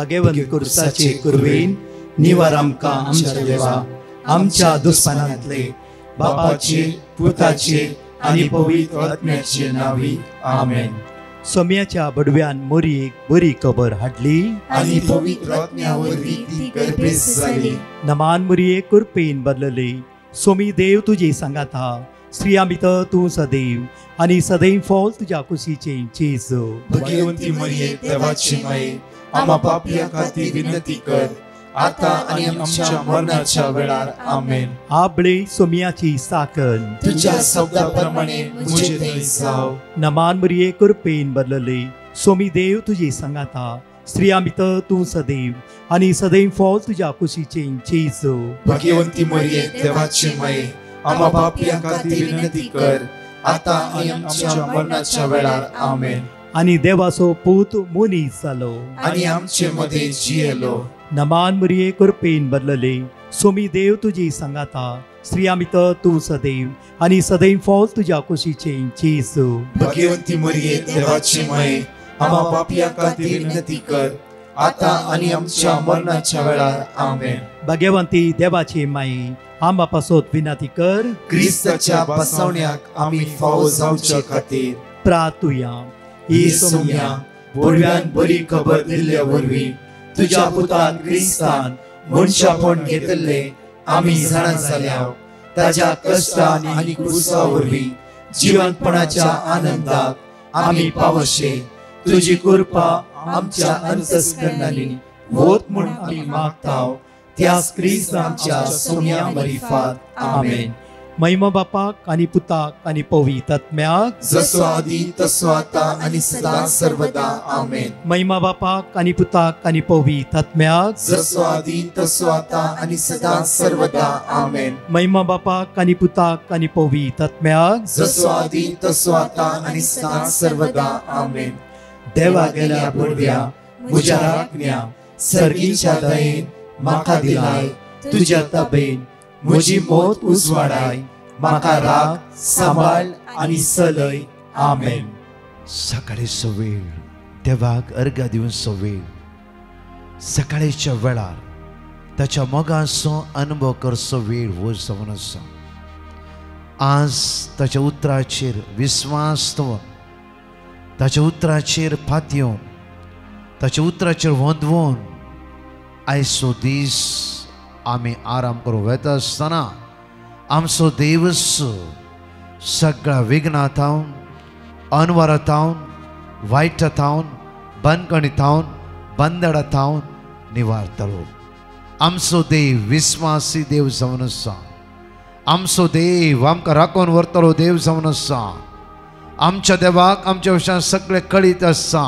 भगवंत कुर्साचे कुरवेन निवार आमकां आमच्या देवा आमच्या दुस्मनांतले बापाचे पुताचे आनी पवित्र आत्म्याचे नावी आमेन. सोम्याच्या बडव्यान मोरयेक बरी खबर हाडली आनी पवित्र आत्म्या वरवीं ती गर्भेस जाली. नमान मोरयेक कुरपेन बदलले. सोमी देव तुजे सांगात हा. स्त्रियां भितर तूं सदैव आनी सदैव फॉल तुज्या कुशीचे जेजू. भगवंती मरिये देवाची माये आम्हा पापियां खातीर विनंती कर आता आनी आमच्या मरणाच्या वेळार आमेन. आबळे सोम्याची साकन तुझ्या शब्दाप्रमाणे मुझे थंय जाव. नमान मोरयेक कुरपेन बदलले. सोमी देव तुजे सांगात हा. स्त्रियां भितर तूं सदैव आनी सदैव फॉल तुज्या कुशीचे जेजू. भगवंती मरिये देवाची माये आम्हा पापियां खातीर विनंती कर आता आनी आमच्या मरणाच्या वेळार आमेन. आनी देवाचो पूत मनीस जालो आनी आमचे मदे जियेलो. नमान मोरयेक कुरपेन बदलले. सोमी देव तुजी सांगात हा. स्त्रियां भितर तूं सदैव आनी सदैव फॉल तुज्या कुशीचे जेजू. भगवंती मरिये देवाची माये आम्हा पापियां खातीर विनंती कर आता आनी आमच्या मरणाच्या वेळार आमेन. भगवंती देवाचे माये आंबा पासोत विनंती कर. क्रिस्ताच्या बसवण्याक आमी फावो जावचे खातीर प्रार्थुया. ही सोम्या बडव्यान बरी खबर दिल्ल्या वरवीं तुज्या पुतान क्रिस्तान मनशापण घेतले आमी जाणा जाल्या. ताज्या कश्टान आनी क्रुसा वरवीं जिवंतपणाच्या आनंदाक आमी पावशे. तुजी कृपा आमच्या अंतस्करणांनी वोत म्हूण आमी मागताव. त्याच क्रिस्तांच्या सोम्या मरिफात आमेन. महिमा बापाक आनी पुताक आनी पवित्र आत्म्याक जसो आदी तसो आता आनी सदा सर्वदा आमेन. महिमा बापाक आनी पुताक आनी पवित्र आत्म्याक जसो आदी तसो आता आनी सदा सर्वदा आमेन. महिमा बापाक आनी पुताक आनी पवित्र आत्म्याक जसो आदी तसो आता आनी सदा सर्वदा आमेन. देवा गेल्या बडव्या म्हज्या राखण्या सर्गीच्या दयेन म्हाका दिलाय. तुज्या तबेन म्हजी मोत उजवाडाय. म्हाका राख सांबाळ आनी चलय. आमेन. सकाळीचो वेळ देवाक अर्घ दिवचो वेळ. सकाळीच्या वेळार ताच्या मोगाचो अनुभव करचो वेळ हो जावन आसा. आज ताच्या उतराचेर विस्वास दवर. ताच्या उतराचेर फातयोन ताच्या उतराचेर वंदवून आयचो दीस आमी आराम करूं वेता आसतना आमचो देवच सगळ्या विघ्नांतावन अनवरांतावन वायटांतावन बंदकणींतावन बंदडांतावन निवारतलो. आमचो देव विस्वासी देव जावन आसा. आमचो देव आमकां राखून व्हरतलो देव जावन आसा. आमच्या देवाक आमच्या विशयान सगळें कळीत आसा.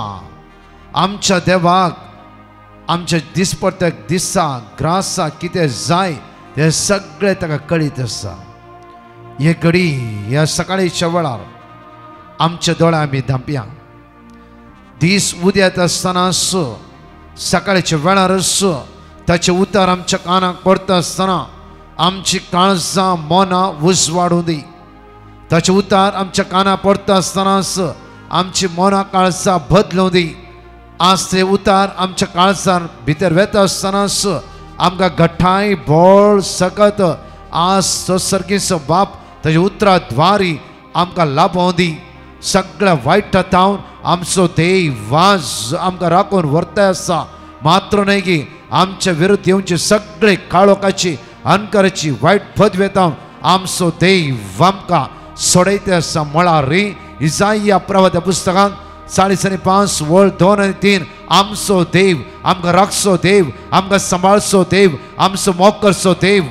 आमच्या देवाक आमच्या दिसपट्ट्याक दिसाक ग्रासाक कितें जाय तें सगळें ताका कळीत आसा. हे घडी ह्या सकाळीच्या वेळार आमच्या दोळ्यां आमी धांपया. दीस उदेत आसतना सकाळीच्या वेळार ताचे उतार आमच्या कानाक पडटा आसतना आमची काळजां मनां उजवाडूं दी. ताचे उतार आमच्या कानाक पडटा आसतना आमची मनां काळजां बदलूं दी. आज ते उतार आमच्या काळजान भितर वेता आसतना आमकां घट्टाय बळ सकत आज तो सर्गीचो बाप ताच्या उतरा द्वारी आमकां लाभों दी. सगळ्या वायटांतावन आमचो देव आज आमकां राखून व्हरता आसा. मात्र न्हय की आमच्या विरुद्ध येवची सगळे काळोखाची अंकाराची वायट पदवेतावन आमचो देव आमकां सोडयता आसा. म्हळ्यार इसाया प्रवाद्या पुस्तकांत 45 वळ 2 आनी 3 आमचो देव आमकां राखचो देव आमकां सांबाळचो देव आमचो मोग करचो देव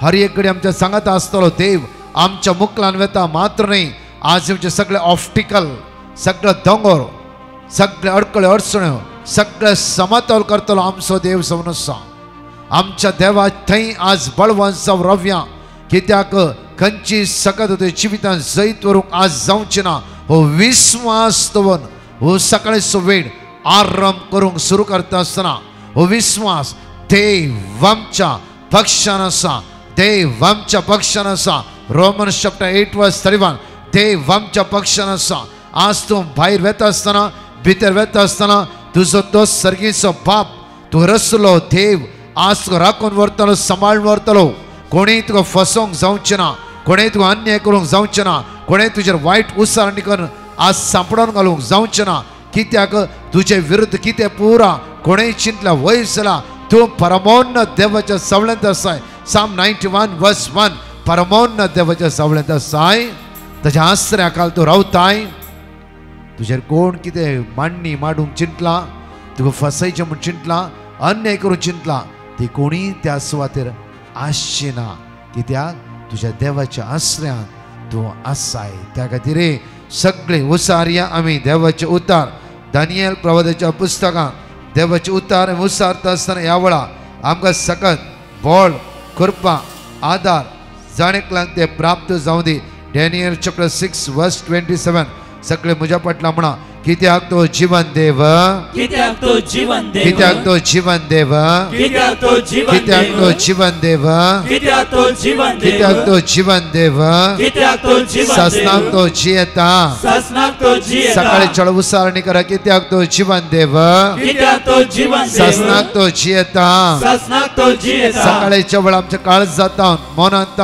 हर एक कडेन आमच्या सांगात आसतलो देव आमच्या मुखलान वेता. मात्र न्हय आज आमचे सगळे ऑब्स्टिकल सगळे दोंगर सगळे अडकळे अडचण्यो सगळे समतोल करतलो आमचो देव जावन आसा. आमच्या देवा थंय आज बळवंत जावं रव्या. कित्याक खंयची सकत जिवितांत जैत व्हरूंक आज जावचें ना. हो विस्वास दवरून हो सकाळीचो वेळ आराम करूंक सुरू करता आसतना हो विस्वास देव आमच्या पक्षान आसा. देव आमच्या पक्षान आसा. रोमन्स चॅप्टर 8:31 देव आमच्या पक्षान आसा. आज तूं भायर वेता आसतना भितर वेता आसतना तुजो तो सर्गीचो बाप तू रसलो देव आज तुका राखून व्हरतलो सांबाळून व्हरतलो कोणी तुका फसोवंक जावचें ना कोणी तुका अन्याय करूंक जावचें ना कोणी तुजेर वायट उसारणी करून आज सांपडोन घालूंक जावचें ना कित्याक तुजे विरुद्ध कितें पुरा कोणेय चिंतला वयस जाला तूं परमोन्नत देवाच्या सावळेंत आसाय Psalm 91 verse 1 परमोन्नत देवाच्या सावळेंत आसाय ताच्या आसऱ्या खाला तूं रावताय तुजेर कोण कितें मांडणी माडूंक चिंतला तुका फसयचें म्हूण चिंतला अन्याय करूंक चिंतला ती कोणी त्या सुवातेर आसची ना कित्याक तुज्या देवाच्या आसऱ्यांत तूं आसाय त्या खातीर सगळे उसारया आमी देवाचे उतार दानियल प्रवादाच्या पुस्तकांत देवाचे उतार उसारता आसतना ह्या वेळा आमकां सकत बळ कृपा आदार जाणेकल्यांक ते प्राप्त जावं दी डॅनियल चॅप्टर 6 verse 27 सगळे म्हज्या फाटल्यान म्हणा कित्याक तो जीवन देव कित्याक तो जीवन देव कित्याक तो जीवन देव कित्याक तो जीवन कित्याक तो जीवन देव कित्याक तो जीवन कित्याक तो जीवन देव कित्याक तो जीवन ससनाक तो जियेता ससनाक तो जियेता सकाळी चढ उसारणी करा कित्याक तो जीवन देव कित्याक तो जीवन ससनाक तो जियेता ससनाक तो जियेता सकाळीच्या वेळा आमच्या काळजांत मनांत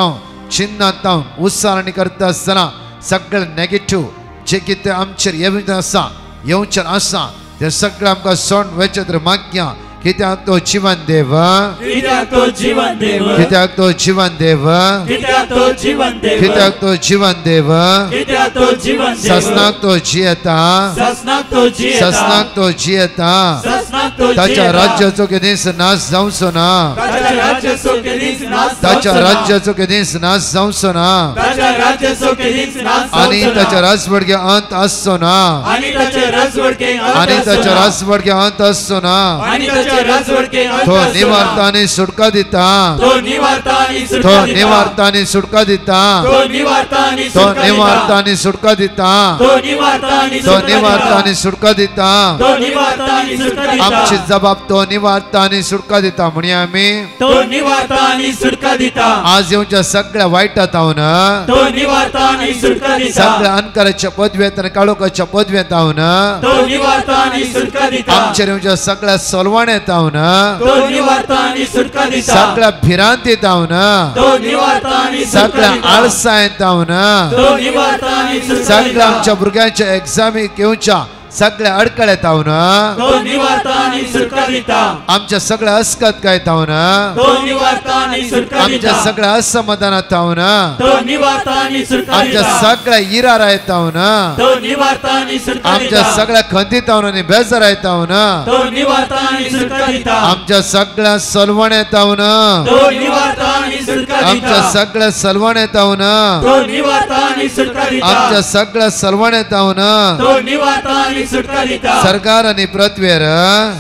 चिन्नांत उसारणी करता आसतना सगळे नेगेटिव्ह जे कितें आमचेर येवचें आसा येवचें आसा ते सगळें आमकां सोडून वचचें तर मागया कित्याक तो जीवन देव कित्याक तो जीवन देव कित्याक तो जीवन देव कित्याक तो जीवन देव कित्याक तो जीवन देव कित्याक तो जीवन देव ससनाक तो जियेता ससनाक तो जियेता ससनाक तो जियेता ससनाक तो ताच्या जियेता राज्याचो केदीस नाश जावचो ना ताच्या राज्याचो केदीस नाश ताच्या जावचो ना. राज्याचो केदीस नाश जावचो ना ताच्या राज्याचो केदीस नाश आनी जावचो ताच्या ना. राजवडगे अंत आसचो ना आनी ताचे राजवडके आनी ताच्या राजवडगे अंत आसचो ना आनी ताचे राजवडके तो निवारता आनी सुटका दिता तो निवारता आनी तो सुटका दिता निवारता आनी सुटका दिता तो निवारता आनी तो सुटका निवारता दिता आनी सुटका दिता तो निवारता आनी तो सुटका निवारता दिता आनी सुटका दिता तो निवारता आनी सुटका दिता आमची जबाब तो निवारता आनी सुटका दिता म्हणया आमी तो निवारता आनी सुटका दिता आज येवच्या सगळ्या वायटात हांव ना तो निवारता आनी सुटका दिता सगळ्या अनकाराच्या पदव्यात आनी काळोखाच्या पदव्यात हांव ना तो निवारता आनी सुटका दिता आमचेर येवच्या सगळ्या सोलवाण्यात हांव ना तो निवारता आनी सुटका दिता सगळ्या भिरांतीत हांव ना तो निवारता आनी सुटका सगळ्या दिता आळसायेंत हांव ना तो निवारता आनी सुटका सगळ्या दिता आमच्या भुरग्यांच्या एग्जामीक येवच्या सगळ्या अडकळ्यात हांव ना तो निवारता आनी सुटका दिता आमच्या सगळ्या अस्कतकायेत हांव ना तो निवारता आनी सुटका आमच्या दिता सगळ्या असमाधानात हांव ना तो निवारता आनी सुटका आमच्या दिता सगळ्या इरारायत हांव ना तो निवारता आनी सुटका आमच्या दिता सगळ्या खंतीत हांव आनी बेजारायत हांव ना तो निवारता आनी सुटका दिता आमच्या सगळ्या सलवण्यात हांव ना तो निवारता आनी सुटका आमच्या दिता सगळ्या सलवण्यात हांव ना तो निवारता आनी सुटका दिता आमच्या सगळ्या सलवण्यात हांव ना तो निवारता आनी सुटका दिता सरकार आणि पृथ्वीर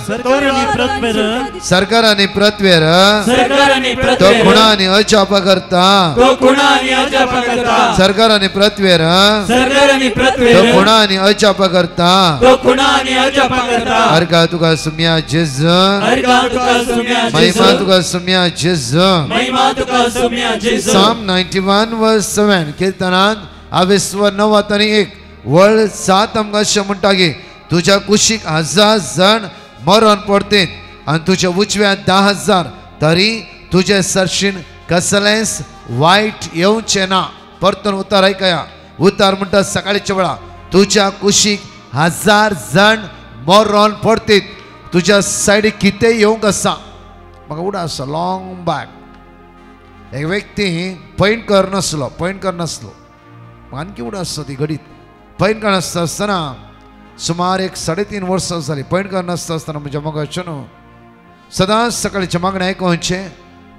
सरकार आनी पृथ्वीर सरकार आणि पृथ्वीर सरकार आनी तो पृथ्वीर खुणा आणि अजाप करता तो खुणा आनी अजाप करता सरकार आणि पृथ्वीर सरकार आनी तो पृथ्वीर खुणा आणि अजाप करता तो खुणा आनी अजाप करता अर्घा तुका सुम्या जेज अर्घा तुका सुम्या महिमा जेजू तुका सुम्या जेज महिमा तुका सुम्या जेजू Psalm 91 verse 7 कीर्तनांत 29:1 वळ 7 आमकां अशें म्हणटा की तुझ्या कुशीक 1000 जण मरण पडतेत आणि तुझ्या उजव्यात 10,000 तरी तुझे सरशीन कसलेंच वाईट येवचें ना परतून उतार ऐकया उतार म्हणटा सकाळच्या वेळा तुझ्या कुशीक 1000 जण मरण पडतेत तुझ्या सायडीक कितें येवंक आसा म्हाका उडा आसा लॉंग बॅक एक व्यक्ती पैन करनासलो आणखी उडा आसता ती घडीत पैन करनासता आसतना सुमार एक 3.5 वर्सां जाली पैन करनासता आसतना म्हज्या मोगाच्यान सदांच सकाळचे मागणें आयकुचें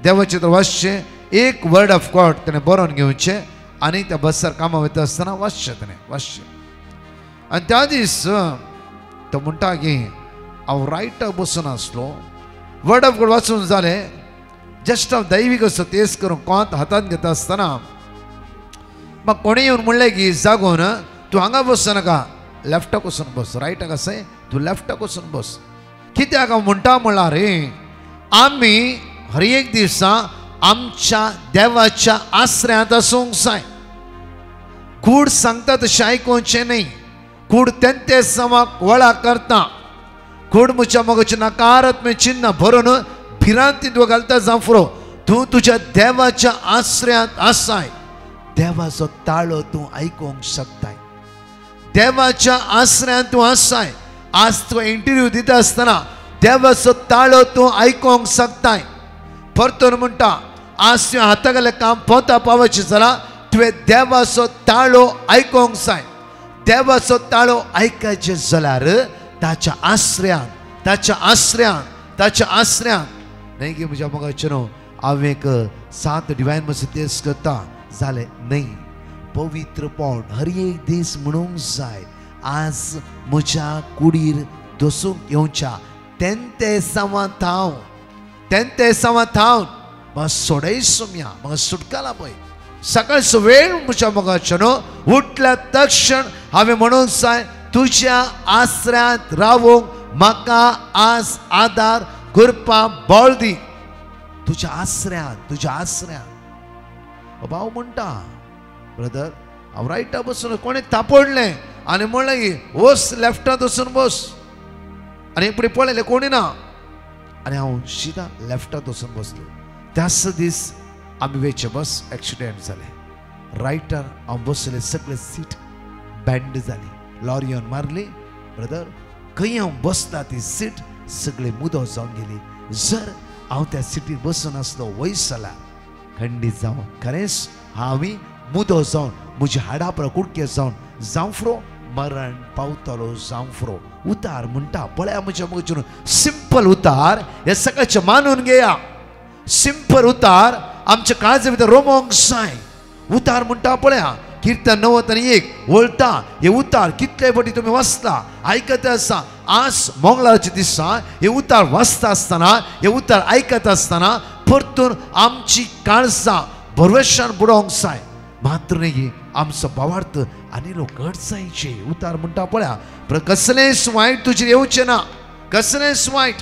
देवाचें तर वाचचें एक वर्ड ऑफ गॉड ताणें बरोवन घेवचें आनी त्या बसार कामां वयता आसतना वाचचें आनी त्या दीस तो म्हणटा की हांव रायटाक बसून आसलो वर्ड ऑफ गॉड वाचून जालें जस्ट हांव दैवीक असो तेस करून कोंत हातांत घेता आसतना म्हाका कोणें येवन म्हणलें की जागोन तूं हांगा बसू नाका लेफ्टाक वचून बस रायटाक आसाय तूं लेफ्टाक वचून बस कित्याक हांव म्हणटा म्हणल्यार आमी हर एक दिसा आमच्या देवाच्या आसऱ्यांत आसूंक जाय कूड सांगता तशें आयकुचें न्ही कूड तेंते समाक वळा करता कोण म्हज्या मोगाचे नकारात्मक चिन्ह भरून भिरांतीत घालता जावं तूं तुज्या देवाच्या आश्रयांत आसाय. देवाचो ताळो तूं आयकूंक शकताय. देवाच्या आश्रयांत तूं आसाय. आज तूं इंटरव्यू दिता आसतना देवाचो ताळो तूं आयकूंक शकताय. परतून म्हणटा आज तुवें हातागेलें काम पोवता पावचें जाल्यार तुवें देवाचो ताळो आयकूंक जाय. देवाचो ताळो आयकायचें जाल्यार ताच्या आश्रयांत नाही की म्हज्या मोगाचें न्हू हांव एक 7 डिवायन मर्सी टेस्ट करता जालें न्ही. पवित्रपण हर एक दीस म्हणूंक जाय. आज म्हज्या कुडीर दसूंक येवच्या तेन्ते सावांत हांव म्हाका सोडय सोम्या म्हाका सुटकाला पळय. सकाळचो वेळ म्हज्या मोगाचें न्हू उठल्या तक्षण हांवें म्हणूंक जाय तुज्या आश्रयांत रावूंक म्हाका आज आदार करपा बळ दी. तुज्या आश्रयांत भाव म्हणटा ब्रदर हांव रायटा बसून कोणें तापडलें आनी म्हणलें की वस लेफ्टांत वचून बस आनी फुडें पळयलें कोणी ना आनी हांव शिदा लेफ्टांत वचून बसलो. त्याच दीस आमी वेचे बस एक्सिडेंट जालें. रायटार हांव बसलें सगळें सीट बँड जाली. लॉरी येवन मारली ब्रदर. खंय हांव बसता ती सीट सगळी मुदो जावन गेली. जर हांव त्या सिटीर बसून आसलो वयस जाल्यार खंडीत जावन खरेंच हांवी मुदो जावन म्हजी हाडां प्रकुडके जावन फुरो मरण पावतलो फुरो. उतार म्हणटा पळया म्हज्या मोगाचेर सिंपल उतार हे सकाळचें मानून घेया. सिंपल उतार आमच्या काळजा भितर रोमोंक जाय. उतार म्हणटा पळया कीर्तन 91 वळटा हे उतार कितले फावटी तुमी वाचता आयकत आसा. आज मंगळारच्या दिसा हे उतार वाचता आसतना हे उतार आयकत आसतना परतून आमची काळजां भरवशान बुडोवंक जाय. मात्र न्ही आमचो भावार्थ आनी लोक घट जायचे. उतार म्हणटा पळया कसलेंच वायट तुजेर येवचें ना. कसलेंच वायट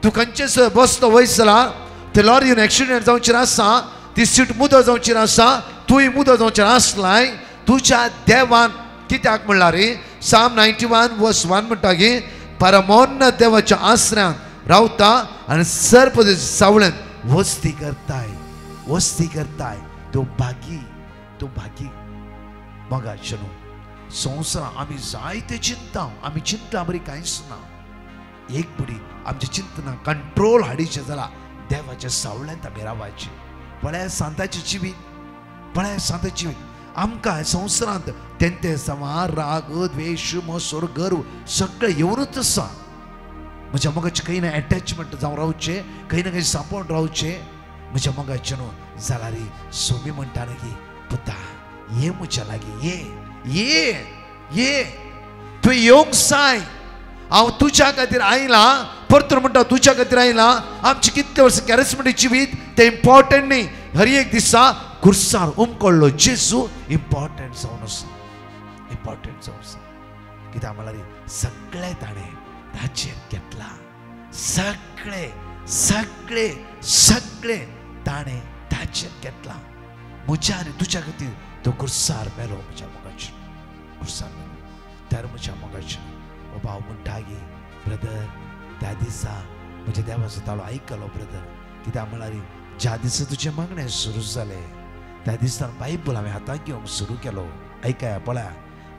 तूं खंयचेच बसलो वयस जाल्यार ते लॉरीन एक्सिडेंट जावचेर आसा. ती सीट मुदो जावचेर आसा. तुय मुदो जावचेर आसलाय. तुज्या देवान कित्याक म्हणला रे साम 91:1 म्हणटा की परमोन्न देवाच्या आश्रयांत रावता आनी सर्प सावळेंत वस्ती करताय. तो भागी मोगाचें न्हू. संवसारांत आमी जायते चिंता आमी चिंतला बरी कांयच ना. एक बडी आमच्या चिंतना कंट्रोल हाडीचें जाल्यार देवाच्या सावळ्यांत आमी रावचे. पळया सांताची जिवीत आमकां संवसारांत तेंते समा राग द्वेश मोसोर गर्व सगळें येवनूच आसा. म्हज्या मोगाचें खंय ना एटॅचमेंट जावं रावचें खंय ना खंय सांपोवन रावचें. म्हज्या मोगाचें न्हू जाल्यार सोमी म्हणटा की पुता ये म्हज्या लागीं ये तुवें येवंक जाय. हांव तुज्या खातीर आयलां. परतून म्हणटा तुज्या खातीर आयलां. आमची कितले वर्स कॅरिस्मेटीक जिवीत ते इम्पॉर्टंट न्ही. हर एक दिसा खुर्सार उमकडलो जेजू इम्पॉर्टंट जावन आसा. कित्याक म्हळ्यार सगळे ताणें ताचेर घेतला. सगळे ताणें ताचेर घेतला. म्हज्या आनी तुज्या खातीर तो खुर्सार मेलो. म्हज्या मोगाचेर खुर्सार मेलो. तर म्हज्या मोगाचेर भाव म्हणटा की ब्रदर त्या दिसा म्हज्या देवाचो ताळो आयकलो ब्रदर. कित्याक म्हळ्यार ज्या दिसा तुजें मागणें सुरू जालें त्या दिसतान बायबल हांवें हातांत घेवंक सुरू केलो. आयकाय पळया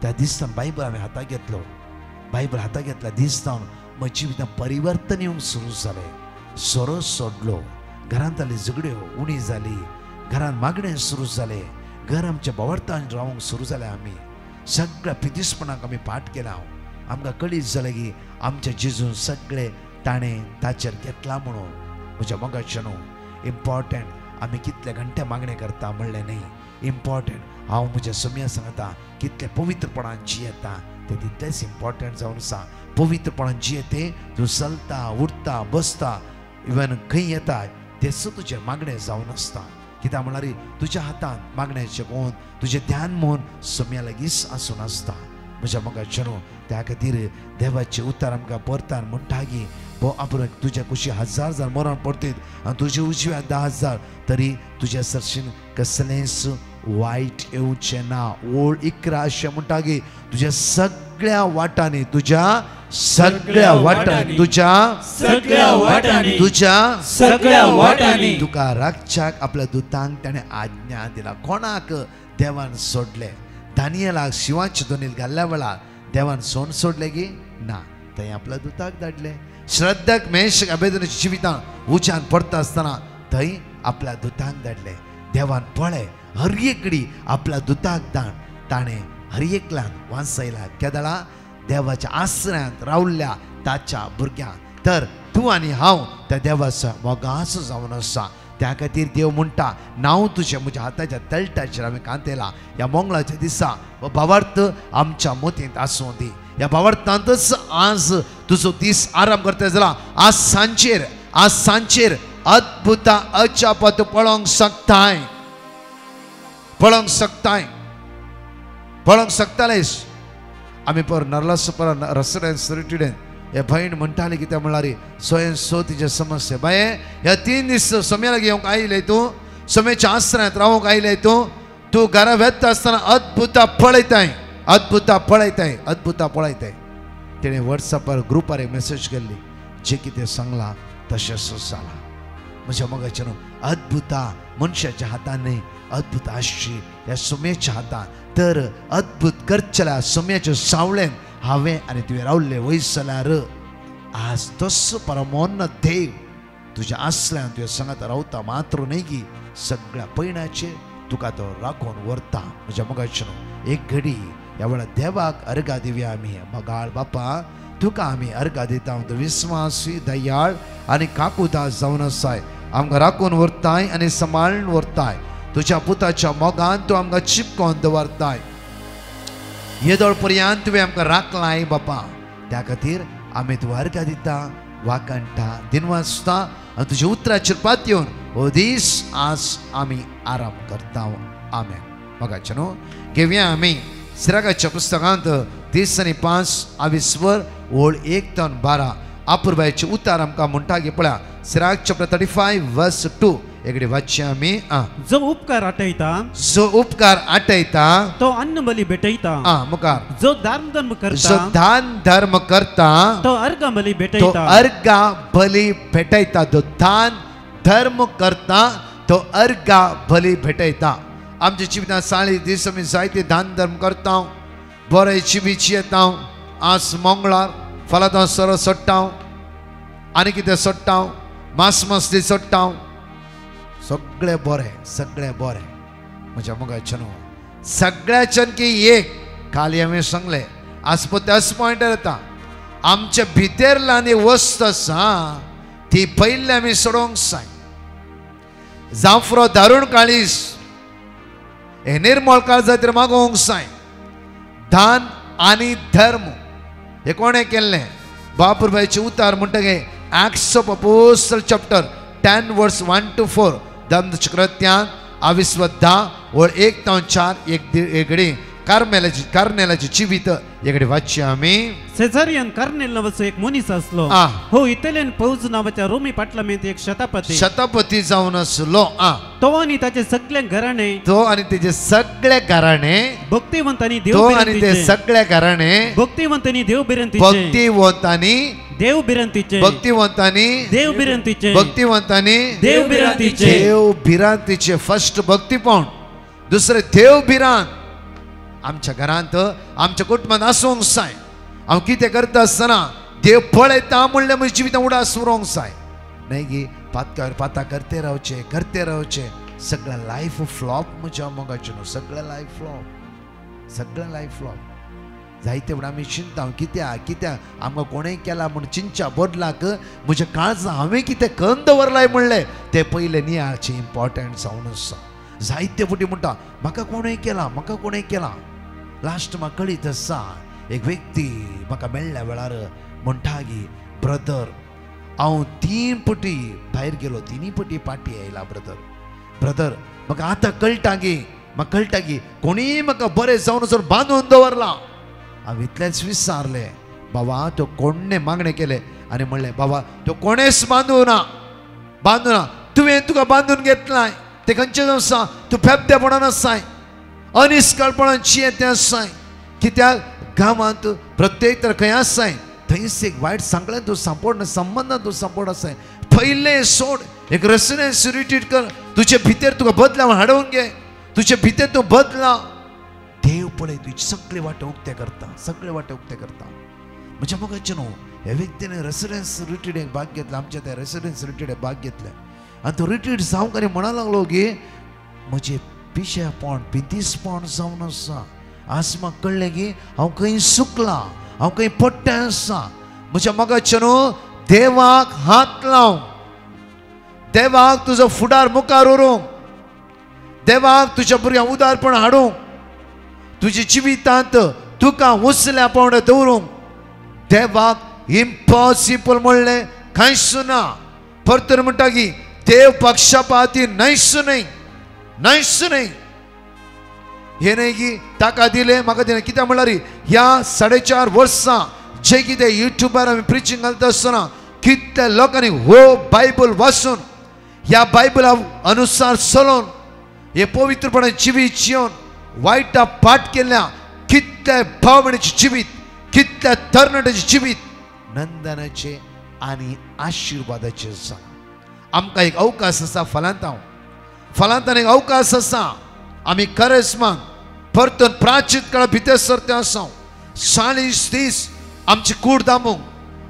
त्या दिसतान बायबल हांवें हातांत घेतलो. बायबल हातांत घेतल्या दिसतान म्हज्या जिवितांत परिवर्तन येवंक सुरू जालें. सोरो सोडलो. घरांतली झगड्यो उणी जाली. घरांत मागणें सुरू जालें. घर आमच्या भावार्थान रावंक सुरू जालें. आमी सगळ्या पिदिसपणाक आमी पाठ केला. आमकां कळीत जालें की आमच्या जेजून सगळें ताणें ताचेर घेतला म्हणून. म्हज्या मोगाचें न्हू इम्पॉर्टंट आमी कितले घंटे मागणें करता म्हणलें न्ही. इम्पॉर्टंट हांव म्हज्या सोम्या सांगता कितले पवित्रपणान जियेता ते तितलेच इम्पॉर्टंट जावन आसा. पवित्रपणान जियेते तूं चलता उठता बसता इवन खंय येता तेच तुजें मागणें जावन आसता. कित्याक म्हळ्यार तुज्या हातांत मागण्याचें कोण तुजें ध्यान मोहन सोम्या लागींच आसून आसता. म्हज्या मोगाचें न्हू त्या खातीर देवाचें उतर आमकां परतान म्हणटा की आपूण तुज्या कुशी 1000 जाण मरण पडटीत आनी तुजे उजव्या 10,000 तरी तुज्या सरशीन कसलेंच वायट येवचें ना. ओळ 11 अशें म्हणटा की तुज्या सगळ्या वाटांनी तुज्या सगळ्या वाटांनी सगळ्या वाटांनी तुका राखच्याक आपल्या दुतांक त्याने आज्ञा दिला. कोणाक देवान सोडले? दानियेलाक शिवाच्या दोनीत घाल्ल्या वेळार देवान सोडले की ना, थंय आपल्या दुताक धाडले. श्रद्धाक मेशक अबेदनाच्या जिवितांत उच्यान पडता आसतना थंय आपल्या दुतांक धाडले. देवान पळय हर एकडी आपल्या दुताक धाड. ताणें हर एकल्याक वांसयला केदळा देवाच्या आश्रयांत रावल्ल्या ताच्या भुरग्यांक. तर तूं आनी हांव त्या देवाचो मोगाचो जावन आसा. त्या खातीर देव म्हणटा, नांव तुजें म्हज्या हाताच्या तळटाचेर हांवें कांतयलां. ह्या मंगळाच्या दिसा हो भावार्थ आमच्या मतींत आसूं दी. ह्या भावार्थांतच आज तुजो दीस आराम करता जाल्यार आज सांजेर अद्भुता अचाप तूं पळोवंक शकतालेस. आमी पर नरलास पर रेसिडेंट हे भयण म्हणटाली कित्याक म्हणल्यार स्वयं तिचे समस्या बाये ह्या 3 दीस सोम्याला घेवंक आयले. तूं सोम्याच्या आश्रयांत रावंक आयले. तूं घरा वेत्ता आसतना अद्भुता पळयताय. तेणें वॉट्सॅपार ग्रुपार एक मेसेज केल्ली, जे कितें सांगलां तशेंच जालां. म्हज्या मोगाच्यान अद्भुता मनशाच्या हातान न्ही, अद्भुत आसची ह्या सोम्याच्या हातान. तर अद्भुत करचल्या सोम्याच्या सावळेन हांवें आनी तुवें रावल्ले वयस जाल्यार आज तसो परमोन्न देव तुज्या आसल्यान तुवें सांगात रावता. मात्र न्ही की सगळ्या पैणाचेर तुका तो राखून व्हरता. म्हज्या मोगाच्यान एक घडी ह्या वेळार देवाक अर्घा दिवया आमी. मोगाळ बापा तुका आमी अर्घा दिता. तूं विस्वासी, दयाळ आनी काकूदास जावन आसाय. आमकां राखून व्हरताय आनी सांबाळून व्हरताय. तुज्या पुताच्या मोगान तूं आमकां चिपकोन दवरताय. येदोळ पर्यंत तुवें आमकां राखलाय बापा. त्या खातीर आमी तुका अर्घा दिता, वाकणटा, दिनवासता आनी तुज्या उतराचेर पातयेवन हो दीस आज आमी आराम करता. आमेन. मोगाच्यान घेवया आमी सिराकाच्या पुस्तकांत 30 आनी 5 आविस्वर ओळ 1 ते 12 अपुर्बायेचे उतार आमकां म्हणटा गे पळया. सिराक चॅप्टर 35 वर्स 2 एकडी वाचया आमी. जो उपकार आटयता तो अन्न बली भेटयता. मुखार जो दान धर्म करता तो अर्घा बली भेटयता. तो दान धर्म करता तो अर्घा बली भेटयता. आमच्या जिवितांत साळी दीस आमी जायते दान धर्म करता. बरेची बिची येता. आज मंगळार फाल्यां सरो सोडटा आनी कितें सोडटा, मास मसली सोडटा. सगळें बरें. म्हज्या मोगाच्यान सगळ्याच्यान की एक खाली हांवें सांगलें आज त्याच पॉयंटार येता. आमच्या भितर ल्हान वस्त आसा ती पयली आमी सोडोवंक जाय. जांफरो दारूण काळीज हे निर्मळ काळजाचेर मागोवंक जाय. दान आनी धर्म हे कोणें केल्लें? बापूरबायचे उतार म्हणटगे एक्ट्स ऑफ अपोस्टल चॅप्टर 10 वर्स 1 to 4 धर्मचक्रांत 10 ओळ 1 ते 4 एकडी कार्मेलाची जिवीत एकडी वाचया आमी. सेझारियन कार्नेल नावाचो एक मनीस आसलो. हो इटालियन फौज नावाच्या रोमी पाटलामेंत एक शतापती जावन आसलो. तो आनी ताचे सगळे घराणे भक्तिवंतांनी देव भिरांतीचे फर्स्ट भक्तीपण, दुसरे देव भिरांत आमच्या घरांत आमच्या कुटुंबात आसूंक जाय. हांव कितें करता आसतना देव पळयता म्हणलें म्हज्या जिवितांत उडास उरोंक जाय. न्हय की पाता करते रावचे सगळें लायफ फ्लॉप. म्हज्या मोगाचें सगळें लायफ फ्लॉप जायते म्हणून आमी चिंता कित्याक आमकां कोणें केला म्हूण चिंच्या बदलाक म्हज्या काळजां हांवें कितें करून दवरलाय म्हणलें तें पयलें नियाळचें इम्पॉर्टंट जावन आसा. जायते फावटी म्हणटा म्हाका कोणें केला. लास्ट म्हाका कळीत आसा एक व्यक्ती म्हाका मेळ्ळ्या वेळार म्हणटा की ब्रदर हांव 3 फावटी भायर गेलो, 3 फावटी पाटी आयला ब्रदर म्हाका आतां कळटा की कोणीय म्हाका बरें जावन वचून बांदून दवरला. हांव इतलेंच विचारलें बाबा तो कोणें मागणें केलें आनी म्हणलें बाबा तो कोणेंच बांदूना तुवें तुका बांदून घेतलाय. ते खंयचें आसा तूं फेबदेपणान आसाय, अनिश्कळपणान जियेतें आसाय. कित्याक गांवांत प्रत्येक तर खंय आसाय थंय खंयच एक वायट सांगल्यान तूं सांपड ना, संबंधान तूं सांपड आसाय. पयलें सोड, एक रेसिडेंस रिट्रीट कर. तुजे भितर तुका बदलाव हाडून घे. तुजे भितर तूं बदला. देव पळय तुजी सगळे वाटे उक्ते करता, सगळे वाटे उक्ते करता. म्हणजे मगाचे न्हू ह्या व्यक्तीने रेसिडेंस रिट्रीट भाग घेतला. आमच्या त्या रेसिडेंस रिट्रीट भाग घेतले आनी तो रिट्रीट जावंक आनी म्हणा लागलो की म्हजे पिशेपण बितीसपण जावन आसा. आज म्हाका कळ्ळें की हांव खंय चुकलां, हांव खंय पडटें आसा. म्हज्या मगाचे न्हू देवाक हात लाव. देवाक तुजो फुडार मुखार व्हरूंक, देवाक तुज्या भुरग्यांक उदारपण हाडूंक, तुज्या जिवितांत तुका उचल्या पावंड्या दवरूंक देवाक इम्पॉसिबल म्हणलें कांयच ना. परतर म्हणटा की देव पक्षपाती न्हयच न्हय, न्हयच न्हय. हे न्हय की ताका दिलें म्हाका दिलें. कित्याक म्हणल्यार ह्या 4.5 वर्सां जे कितें युट्यूबार आमी प्रिचींग घालता आसतना कितल्या लोकांनी हो बायबल वाचून ह्या बायबला अनुसार चलोवन हे पवित्रपणान जिवीत जिवन वायटा पाठ केल्ल्या कितल्या भाव भयणीचें जिवीत, कितल्या तरणाट्याचें जिवीत नंदनाचे आनी आशिर्वादाचे आसा. आमकां एक अवकाश आसा फलांतान एक अवकाश आसा. आमी करेस्मांक परतून प्राचीत काळा भितर सरते आसा. 40 दीस आमची कूड दामूंक,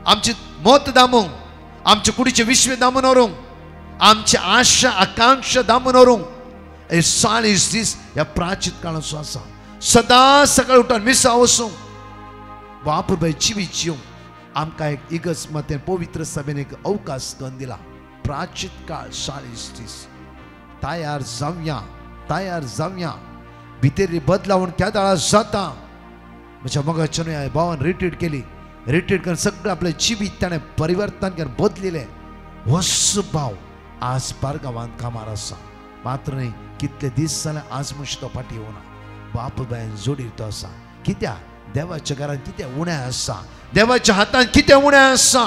आमची मोत दामूंक, आमचे कुडीचे विश्वे दामून व्हरूंक, आमची आशा आकांक्षा दामून व्हरूंक हे 40 दीस ह्या प्राचीत काळाचो आसा. सदां सकाळी उठून मिसा वचूंक, बापूबाई जिवीत जिवंक आमकां एक इगर्ज मतें पवित्र सभेन एक अवकाश करून दिला. प्राचीत काळ 40 दीस तयार जावया, तयार जावया. भितरली बदलावण केदाळा जाता. म्हज्या मोगाच्या ह्या भावान रिट्रीट केली. रिट्रीट करून सगळें आपलें जिवीत ताणें परिवर्तन करून बदलिलें. होच भाव आज पारगांवांत कामार आसा. मात्र न्हय कितले दीस जाले आज म्हणचे तो फाटी येवना. बाप बायन जोडीर तो आसा. कित्याक देवाच्या घरांत कितें उणें आसा, देवाच्या हातांत कितें उणें आसा.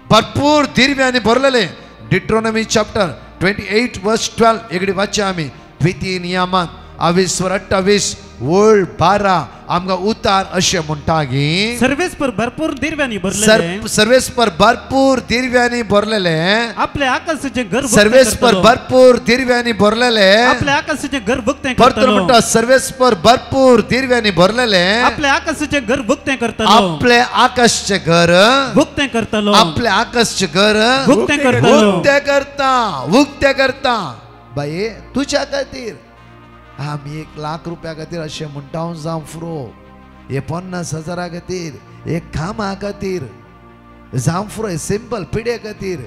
भरपूर दिरव्यांनी भरलेले. डिट्रोनॉमी चॅप्टर 28 वर्स 12 एकडे वाचया आमी. द्वितीय नियमांत 28 वळ 12 आमकां उतार अशें म्हणटा की सर्वेस पर भरपूर दिरव्यांनी भरलेले, सर्वेस पर भरपूर दिरव्यांनी भरलेले, आपल्या आकाशाचे घर सर्वेस पर भरपूर दिरव्यांनी भरलेले, आपल्या आकाशाचे घर भुगतें परतून म्हणटा सर्वेस पर भरपूर दिरव्यांनी भरलेले, आपल्या आकाशाचे घर भुगतें करतलो, आपले आकाशचे घर भुगतें करतलो, आपले आकाशचे घर भुगतें करतलो, भुगतें करता. बाये तुज्या खातीर आमी 1 लाख रुपया खातीर अशें म्हणटा जावं फुरो, हे 50,000 खातीर, हे कामा खातीर जावं फुरो, हे सिंपल पिड्या खातीर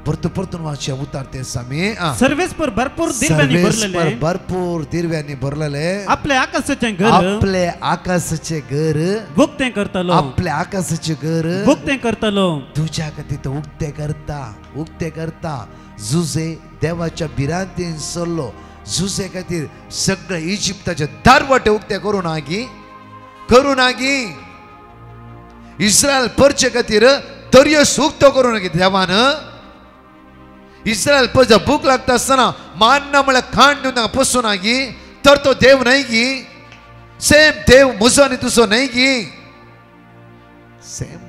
परतून वाचे उतार ते सामी. सर्वेस पर भरपूर दिरव्यांनी भरलेले, भरपूर दिरव्यांनी भरलेले, आपल्या आकाशाचे घर, आपले आकाशाचे घर भुगतें करतलो, आपले आकाशाचे घर भुगतें करतलो. तुझ्या खातीर तो उक्ते करता, उक्ते करता. जुजे देवाच्या बिरांतीन सरलो. जुजे खातीर सगळे इजिप्ताचे दारवाटे उक्ते करू नागी. इस्रायल परचे खातीर दर्यो उक्तो करू नागी. देवान इस्रायल परच्या भूक लागता आसतना मान्ना म्हळ्यार खाण दिवन तांकां पोसूं नागी. तर तो देव न्हय गी. सेम देव म्हजो आनी तुजो न्हय गी. सेम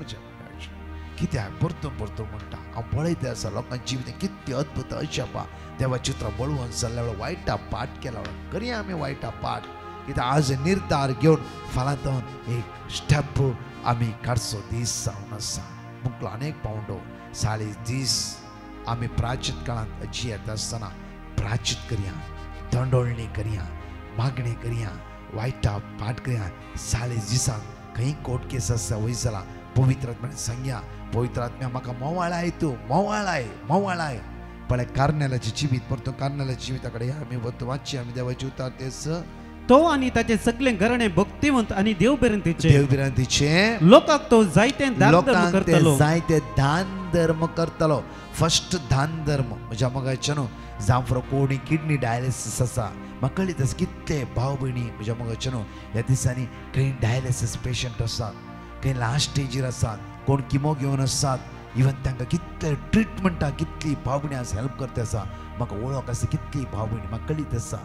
कित्याक परतून म्हणटा हांव पळयता आसा लोकांची जिवीत कितली अद्भुत अशें पा. देवा चित्र बळवून चल्ल्या वेळार वायटा पाठ केला वेळार करिया आमी वायटा पाठ. कित्याक आज निर्धार घेवन फाल्यां एक स्टेप आमी काडचो दीस जावन आसा. मुखलो अनेक पावंडो 40 दीस आमी प्राचीत काळांत जियेता आसतना प्राचीत करिया, दंडोळणी करिया, मागणी करिया, वायटा पाठ करिया. 40 दिसांक खंय कोर्ट केस आसा वय जाला पवित्र आत्म्यान सांगया, पवित्र आत्म्या म्हाका मोवाळाय तूं, मोवाळाय. पण कार्नेलाची जिवीत परतो कार्नेलाच्या जिविताकडे आमी वाचची आमी देवाची उतार तेच. तो आणि ताचे सगळे घराणे भक्तिवंत आणि देवबिरांतीचे लोकांक तो जायते दान धर्म करतलो. फर्स्ट दान धर्म म्हज्या मोगाच्या न्हू जावं फुरो कोणी किडनी डायलिसीस आसा. म्हाका कळ्ळी तस कितले भाव भयणी म्हज्या मोगाच्या न्हू ह्या दिसांनी खंय डायलिसीस पेशंट आसात, खंय लास्ट स्टेजीर आसात, कोण किमो घेवन आसात. इवन तांकां कितले ट्रिटमेंटाक कितली भाव भयणी आज हेल्प करता आसा. म्हाका वळख आसा कितली भाव भयणी म्हाका कळीत आसा.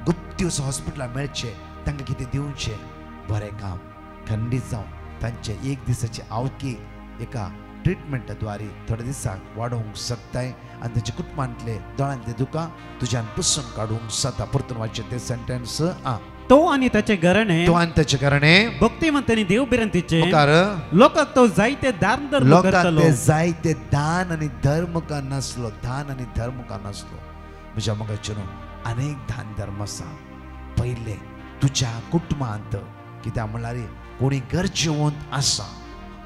गुप्त हॉस्पिटलां मेळचे, तांकां कितें दिवचें. बरें काम खंडीत जावं तांचे एक दिसाची आवकी एका ट्रीटमेंटाद्वारे थोडे दिसाक वाडोवंक शकताय आनी ताच्या कुटुंबांतले दोळ्यांतले दुकां तुज्यान पुसून काडूंक जाता. परतून वाचचें ते सेंटेन्स तो आणि त्याचे घराणे तो आनी ताचे कारणे भक्तिमंतांनी देव बिरंतीचे मुखार लोकांक तो जायते दान धर्म लोकांक करतलो. ते जायते दान आनी धर्म का नासलो, दान आनी धर्म का नासलो. म्हज्या मोगाचेर अनेक दान धर्म आसा. पयले तुज्या कुटुंबांत कित्याक म्हणल्यार कोणी गरजेवंत आसा,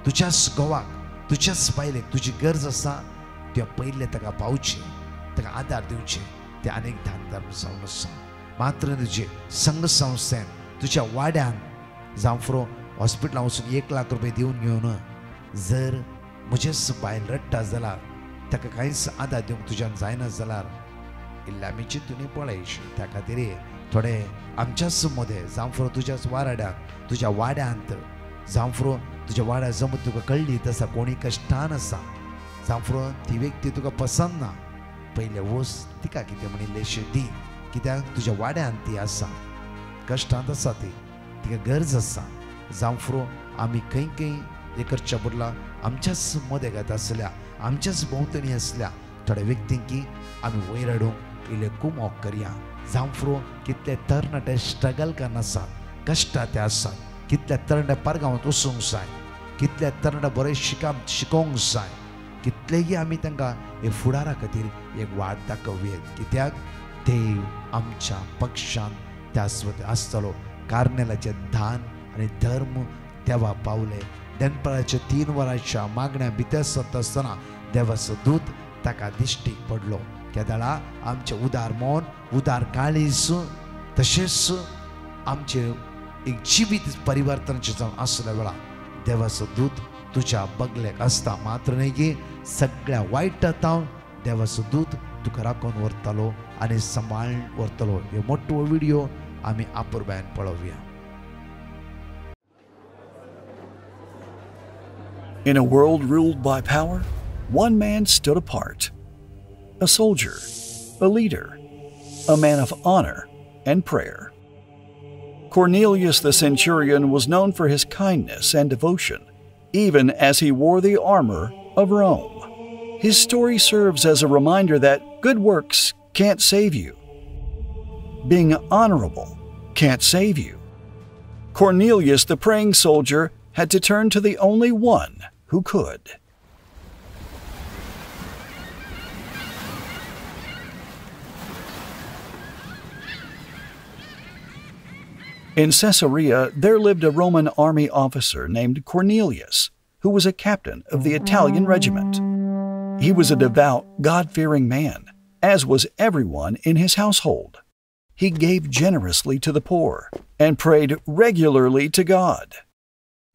तुज्याच घोवाक तुज्याच बायलेक तुजी गरज आसा, ते पयले ताका पावचे, ताका आदार दिवचे. ते अनेक दान धर्म जावन आसा. मात्र तुजे संघ संस्थेन तुज्या वाड्यान जावं फुरो हॉस्पिटलांत वचून 1 लाख रुपया दिवन घेवन जर म्हजेच बायल रडटा जाल्यार ताका कांयच आदार दिवंक तुज्यान जायना जाल्यार इल्ल्या आमी चिंतून पळयशी. त्या खातीर थोडे आमच्याच मदें जावं फुरो तुज्याच वाड्याक तुज्या वाड्यांत जावं फुरो तुज्या वाड्यार जमत तुका कळ्ळी तसा कोणी कश्टान आसा, जावं फुरो ती व्यक्ती तुका पसंद ना, पयले वच तिका कितें म्हणी लेशे दी. कित्याक तुज्या वाड्यान ती आसा, कश्टांत आसा ती, तिका गरज आसा. जावं फुरो आमी खंय खंय हें करच्या बदला आमच्याच मदें घेता आसल्या, आमच्याच भोंवतणी आसल्या थोड्या व्यक्तींकी आमी वयर हाडूंक इल्ले कुमोग करया. जावं फुरो कितले तरणाटे स्ट्रगल करन आसात, कश्टां ते आसात, कितले तरणाटे पारगांवांत वचूंक जाय, कितले तरणाटे बरें शिकोवंक जाय, कितलेय आमी तांकां हे फुडारा खातीर एक वाट दाखोवया. कित्याक देव आमच्या पक्षान त्या आसतलो. कार्नेलाचे दान आनी धर्म देवा पावले. दनपाराच्या 3 वरांच्या मागण्या भितर सरता आसतना देवाचो दूत ताका दिश्टीक पडलो. केदाळा आमचे उदार मोन, उदार काळीज, तशेंच आमचे एक जिवीत परिवर्तनाचें जावन आसल्या वेळार देवाचो दूत तुज्या बगलेक आसता. मात्र न्ही की सगळ्या वायटांतावन देवाचो दूत तुका राखून व्हरतलो आनी सांबाळून व्हरतलो. ह्यो मोठो व्हिडिओ आमी आपुरबायन पळोवया. In a world ruled by power, one man stood apart. A soldier, a leader, a man of honor and prayer. Cornelius the centurion was known for his kindness and devotion, even as he wore the armor of Rome. His story serves as a reminder that good works can't save you. Being honorable can't save you. Cornelius the praying soldier had to turn to the only one who could. In Caesarea, there lived a Roman army officer named Cornelius, who was a captain of the Italian regiment. He was a devout, God-fearing man, as was everyone in his household. He gave generously to the poor and prayed regularly to God.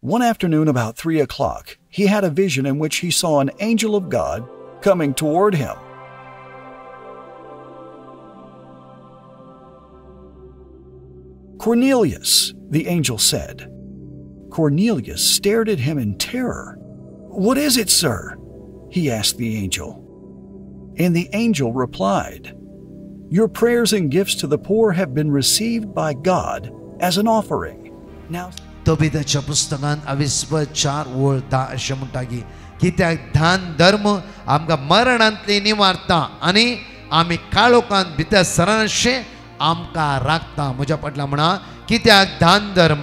One afternoon about 3 o'clock, he had a vision in which he saw an angel of God coming toward him. Cornelius, the angel said. Cornelius stared at him in terror. What is it, sir? He asked the angel. And the angel replied, Your prayers and gifts to the poor have been received by God as an offering. Now, तोबिदाच्या पुस्तकांत 24:4 अशें म्हणटा की कित्याक दान धर्म आमकां मरणांतली निवारता आनी आमी काळोखांत भितर सरनाशें आमकां राखता. म्हज्या फाटल्यान म्हणा कित्याक दान धर्म,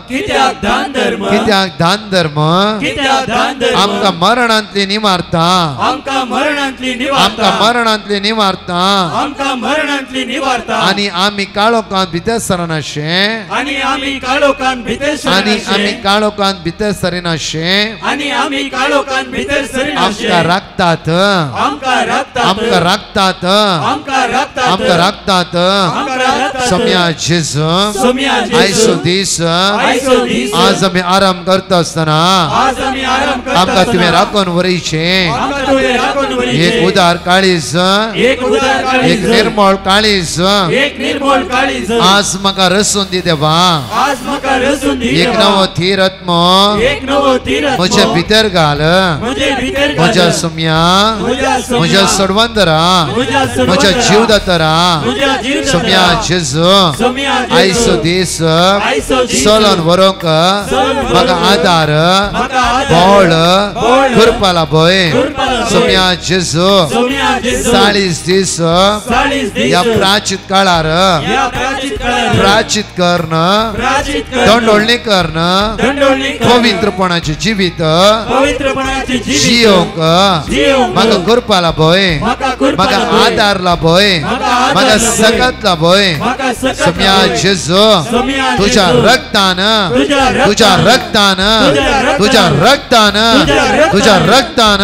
कित्याक दान धर्म, कित्याक दान धर्म, कित्याक दान धर्म आमकां मरणांतली निवारता, आमकां मरणांतली निवारता, आमकां मरणांतली निवारता आमकां मरणांतली निवारता आनी आमी काळोखांत भितर सरनाशें आनी आमी काळोखांत भितर आनी आमी सरनाशे काळोखांत भितर सरिनाशें आनी आमी काळोखांत भितर सरनाशे आमकां राखतात, आमकां राखतात, आमकां राखतात, आमकां राखतात, आमकां राखतात. आमकां राखतात. सोम्या जेजू आयचो दीस आज आमी आराम करता आसतना आज आमी आराम करता आमकां तुवें आसतना राखून व्हरचें. आमकां तुवें राखून व्हरचें. एक उदार काळीज, एक उदार काळीज, एक निर्मळ काळीज एक निर्मळ काळीज आज म्हाका रसून दी देवा. आज म्हाका रसून दी एक देवा. नवो तीरत्म एक नवो तीरत्म म्हज्या भितर घाल, म्हजे भितर घाल. म्हज्या सुम्या, म्हज्या सुम्या, म्हज्या सोडवंदरा, म्हज्या म्हज्या सोडवंदरा, जीवदातरा म्हज्या जीवदातरा, सोम्या जेजू सोम्या जेजू आयचो दीस आयचो दीस सोलोन वरोंक म्हाका आदार बोळ करपाला भय सोम्या जेजू 40 दीस या प्राचित काळार प्राचित करण दंडोळणी करण पवित्रपणाचे जिवीत जियोंक म्हाका करपाला भय म्हाका आदारला भय म्हाका सकतला भय सोम्या जेजू तुझ्या रक्तान तुझ्या रक्तान तुझ्या रक्तान तुझ्या रक्तान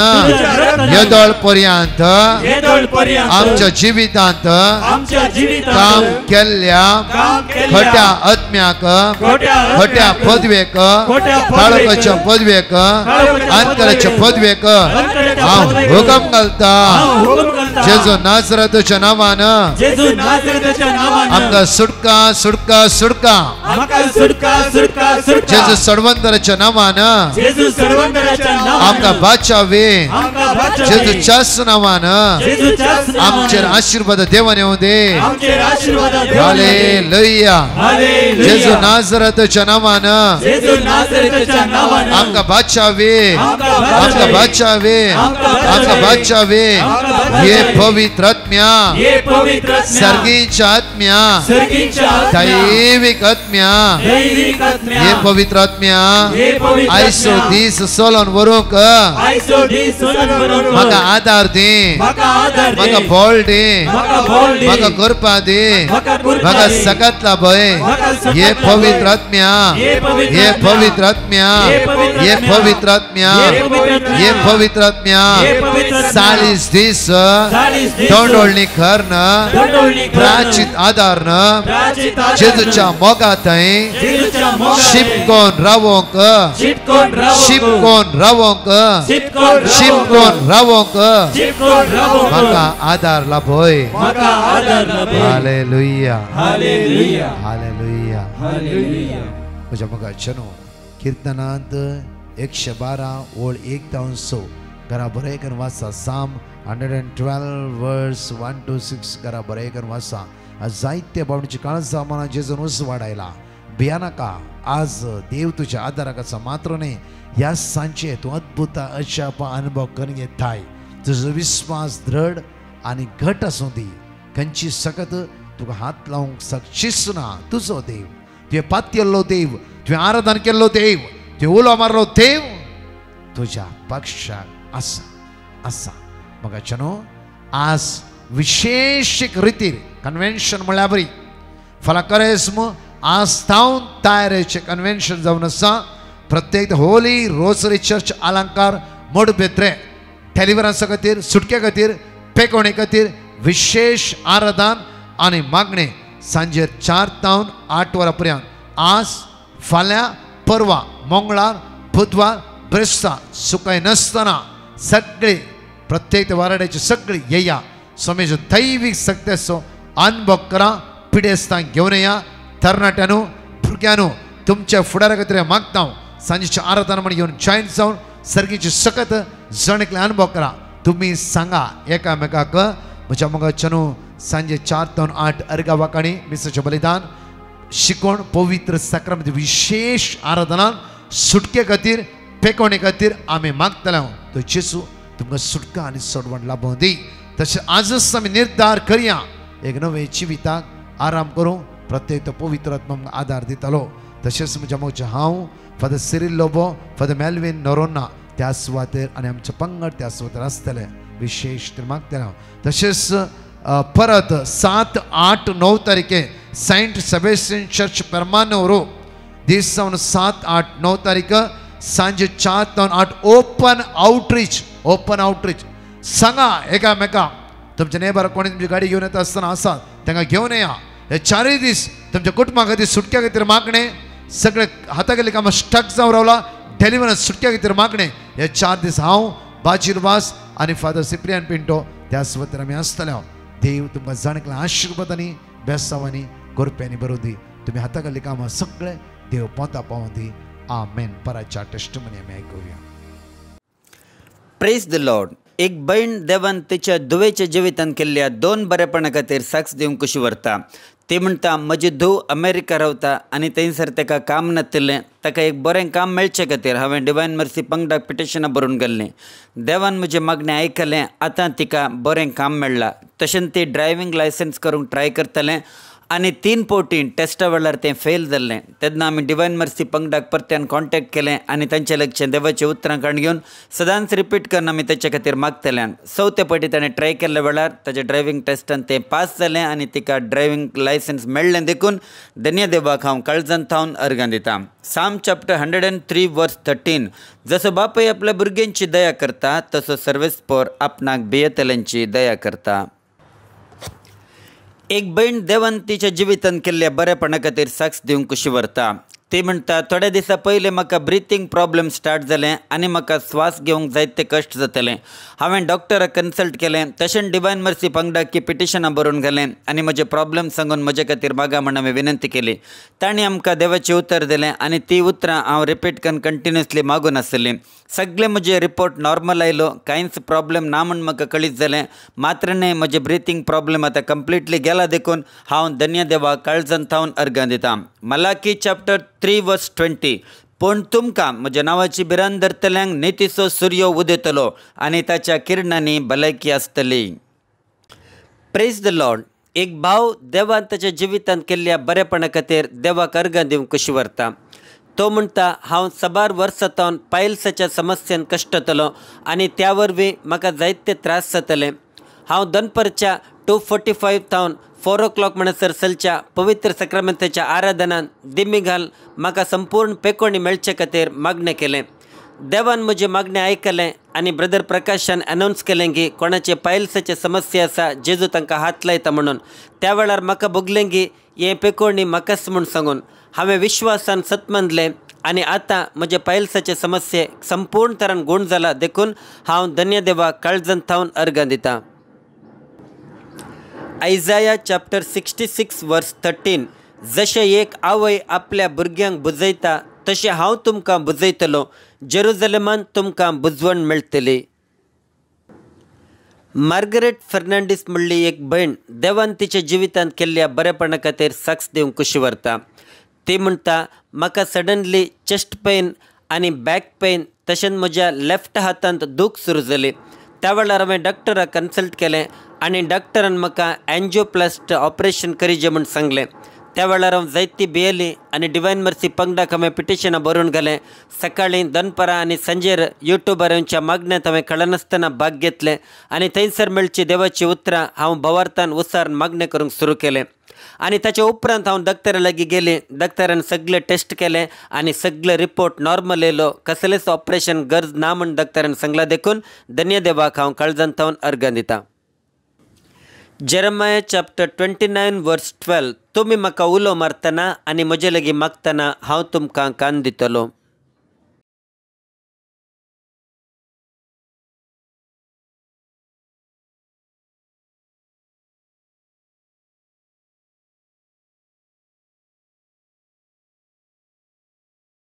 येदोळ पर्यंत आमच्या जिवितांत काम केल्ल्या खोट्या आत्म्याक खोट्या पदवेक काळोखाच्या पदवेक अंतराच्या पदवेक हांव हुकम घालता जेजू नासरताच्या नांवान आमकां सुटका सुटका सुटका जेजू सडवंतराच्या नांवान आमकां बाचावे जेजू च्याच नांवान आमचेर आशीर्वाद देवान येवं दे हालेलुया जेजू नासरताच्या नांवान आमकां बाचावे आमकां बाचावे आमकां बाचावे हे पवित्र आत्म्या सर्गीच्या आत्म्या दैविक आत्म्या हे पवित्र आत्म्या आयसो दीस सोलोन वरूंक म्हाका आदार दे म्हाका बोळ दे म्हाका करपा दे म्हाका सकतला भय हे पवित्र आत्म्या हे पवित्र आत्म्या हे पवित्र आत्म्या हे पवित्र आत्म्या 40 दीस दंडोळणी करण प्राचित आदारन जेजूच्या मोगा थंय शिपकोन रावोंक शिपकोन रावोंक शिपकोन रावोंक म्हाका आदारला भय हालेलुया हालेलुया हालेलुया म्हज्या मोगाचेनो कीर्तनांत 112 ओळ 1 तावन 6 घरा बरयकर वाचा साम 112 वर्स 1 to 6 घरा बरयकर वाचा जायत्या बावणीची काळजां मना जेजून उस वाडायला भियानाका आज देव तुझ्या आदाराक आसा मात्र न्ही ह्या सांचे तूं अद्भुत अशाप अनुभव करून येताय तुजो विश्वास दृढ आनी घट आसूं दी खंयची सकत तुका हात लावंक शकशीच ना तुजो देव तुवें पात्यल्लो देव तुवें आराधन केल्लो देव तुवें उलो मारलो देव तुज्या पक्षाक आसा आसा मोगाचेनो आज विशेष रितीर कन्वेन्शन म्हळ्यार बरी फलाकरेस्म आज तावन तयारेचे कन्वेन्शन जावन आसा प्रत्येक होली रोसरी चर्च अलंकार मोड बेत्रे डेलिव्हरन्सा खातीर सुटके खातीर पेकोवणे खातीर विशेष आराधन आनी मागणे सांजे 4 तावन 8 वरां पर्यंत आज फाल्यां परवा मंगळार बुधवार ब्रेस्तार सुकाय नासतना सगळे प्रत्येक वाराड्याची सगळी येया स्वामीचो दैवीक सक्तेचो अनुभव करा पिडेस्तांक घेवन येया तरणाट्यानो भुरग्यांनो तुमच्या फुडारा खातीर मागता सांजेच्या आराधना म्हण घेवन जॉयन जावन सर्गीची सकत जणकले अनुभव करा तुम्ही सांगा एकामेकाक म्हज्या मोगाचेनो सांजे 4 तावन 8 अर्गा वाकाणी मिसाचें बलिदान शिकोण पवित्र साक्रामेंत विशेष आराधना सुटके खातीर पेकोवणे खातीर आमी मागतले तो जेजू तुमकां सुटका आनी सोडवण लाभोवन दी तशें आजच आमी निर्धार करया एक नवे जिविताक आराम करूं प्रत्येक तो पवित्र आत्मा आदार दितालो तशेंच म्हज्या मोगच्या हांव father Cyril Lobo father Melvin Noronha त्या सुवातेर आनी आमचे पंगड त्या सुवातेर आसतले विशेष तर मागतले हांव तशेंच परत 7, 8, 9 तारीखे सेंट सेबेस्टियन चर्च परमानोरो दीस जावन 7, 8, 9 तारीख सांजे 4 तावन 8 ओपन आउटरीच सांगा एकामेका तुमच्या नेबर कोणी तुमची गाडी घेवन येता आसतना आसात तांकां घेवन येया हे 4 दीस तुमच्या कुटुंबा खातीर सुटक्या खातीर मागणे सगळे हाता गेले कामां स्टक जावन रावला डेलिव्हरन्स सुटक्या खातीर मागणे हे 4 दीस हांव बाजीरवास आनी फादर सिप्रियन पिंटो त्या सुवातेर आमी आसतले देव तुमकां जाणकल्या आशिर्वादांनी बेसांवांनी गोरप्यांनी बरोवन दी तुम्ही हाता गेले कामां सगळे देव पोंता पावोवन दी आमेन पराच्या टेस्टमनी आमी आयकुया प्रेज द लॉर्ड एक बहीण देवान तिच्या दुवेच्या जिवितान केल्ल्या 2 बरेपणा खातीर साक्ष दिवंक कशी व्हरता ती म्हणटा म्हजी धूव अमेरिका रावता आनी थंयसर ताका काम नाशिल्लें, ताका एक बरें काम मेळचे खातीर हांवें डिवायन मर्सी पंगडाक पिटिशनां बरोवन गेल्लीं. देवान म्हजें मागणें आयकलें, आतां तिका बरें काम मेळ्ळां. तशें ती ड्रायव्हिंग लायसन्स करूंक ट्राय करतलें आनी 3 फावटी टेस्टा वेळार तें फेल जाल्लें. तेन्ना आमी डिवायन मर्सी पंगडाक परत्यान कॉन्टॅक्ट केलें आनी तांचें लक्षांत देवाचें उतरां काण घेवन सदांच रिपीट करून आमी ताचे खातीर मागतल्यान. 4थ्या फावटी ताणें ट्राय केल्ल्या वेळार ताच्या ड्रायव्हिंग टेस्टान तें पास जालें आनी तिका ड्रायव्हिंग लायसन्स मेळ्ळें देखून धन्य देवाक हांव काळजांत थावन अर्गां दितां. साम चॅप्टर 103 वर्स 13. जसो बापूय आपल्या भुरग्यांची दया करता तसो सर्वेस्पोर आपणाक भियेतल्यांची दया करता. एक भयण देवान तिच्या जिवितांत केल्ल्या बरेपणा खातीर साक्ष दिवंक कशी व्हरता. ती म्हणटा थोड्या दिसा पयलीं म्हाका ब्रिथींग प्रॉब्लेम स्टार्ट जालें आनी म्हाका स्वास घेवंक जायते कश्ट जाताले. हांवें डॉक्टराक कन्सल्ट केलें, तशेंच डिवायन मर्सी पंगडाक की पिटिशनां बरोवन गेलें आनी म्हजे प्रॉब्लेम सांगून म्हजे खातीर मागा म्हण हांवें विनंती केली. तांणी आमकां देवाचें उतर दिलें आनी ती उतरां हांव रिपीट करून कंटिन्युअसली मागून आसली. सगळे म्हजे रिपोर्ट नॉर्मल आयलो, कांयच प्रॉब्लेम ना म्हूण म्हाका कळीत जालें. मात्र न्हय, म्हजे ब्रिथींग प्रॉब्लेम आतां कंप्लिटली गेला देखून हांव धन्य देवाक काळजांत थावन अर्गां दितां. मलाकी चॅप्टर 3 वर्स 20. पूण तुमकां म्हज्या नांवाची भिरांत धरतल्यांक नितीचो सूर्य उदेतलो आनी ताच्या किरणांनी भलायकी आसतली. Praise the Lord. एक भाव देवान ताच्या जिवितांत केल्ल्या बरेपणा खातीर देवाक अर्गां दिवंक कशी व्हरता. तो म्हणटा हांव साबार वर्सां सावन पायल्साच्या समस्येन कश्टतलो आनी त्या वरवीं म्हाका जायते त्रास जातले. हांव दनपारच्या 2:45 थावन 4 o'clock म्हणसर चलच्या पवित्र सक्रामेंताच्या आराधनान दिमी घाल म्हाका संपूर्ण पेकोणी मेळचे खातीर मागणें केलें. देवान म्हजें मागणें आयकलें आनी ब्रदर प्रकाशान अनावन्स केलें की कोणाचे पायल्साचे समस्या आसा जेजू तांकां हात लायता म्हणून. त्या वेळार म्हाका भोगलें की हें पेकोणी म्हाकाच म्हूण सांगून हांवें विश्वासान सतमंदलें आनी आतां म्हजे पायल्साचे समस्ये संपूर्ण तरान गूण जाला देखून हांव धन्य देवाक काळजांत थावन अर्गां दितां. आयजाया चॅप्टर 66 वर्स 13. जशें एक आवय आपल्या भुरग्यांक बुजयता तशें हांव तुमकां बुजयतलो, जेरुजलेमान तुमकां बुजवण मेळटली. मार्गरेट फर्नांडीस म्हणली एक भयण देवान तिच्या जिवितांत केल्ल्या बरेपणा खातीर साक्ष दिवंक कशी व्हरता. ती म्हणटा म्हाका सडनली चेस्ट पेन आनी बॅक पेन तशेंच म्हज्या लेफ्ट हातांत दूख सुरू जाली. त्या वेळार हांवें डॉक्टराक कन्सल्ट केलें आनी डॉक्टरान म्हाका एन्जिओप्लास्ट ऑपरेशन करीचें म्हूण सांगलें. त्या वेळार हांव जायती भियेली आनी डिवायन मर्सी पंगडाक हांवें पिटिशनां बरोवन गेलें. सकाळीं दनपारां आनी सांजेर युट्यूबरांच्या मागण्यांत हांवें कळनासतना भाग घेतलें आनी थंयसर मेळची देवाची उतरां हांव भवार्थान उसार मागणें करूंक सुरू केलें. आनी ताच्या उपरांत हांव डॉक्टरा लागीं गेलें. डॉक्टरान सगळे टेस्ट केले आनी सगळे रिपोर्ट नॉर्मल येयलो. कसलेंच ऑपरेशन गरज ना म्हूण डॉक्टरान सांगलां देखून धन्य देवाक हांव काळजांत थावन अर्गां दितां. जेरमाया चॅप्टर 29 वर्स 12. तुमी म्हाका उलो मारतना आनी म्हजे लागीं मागतना हांव तुमकां कान दितलो.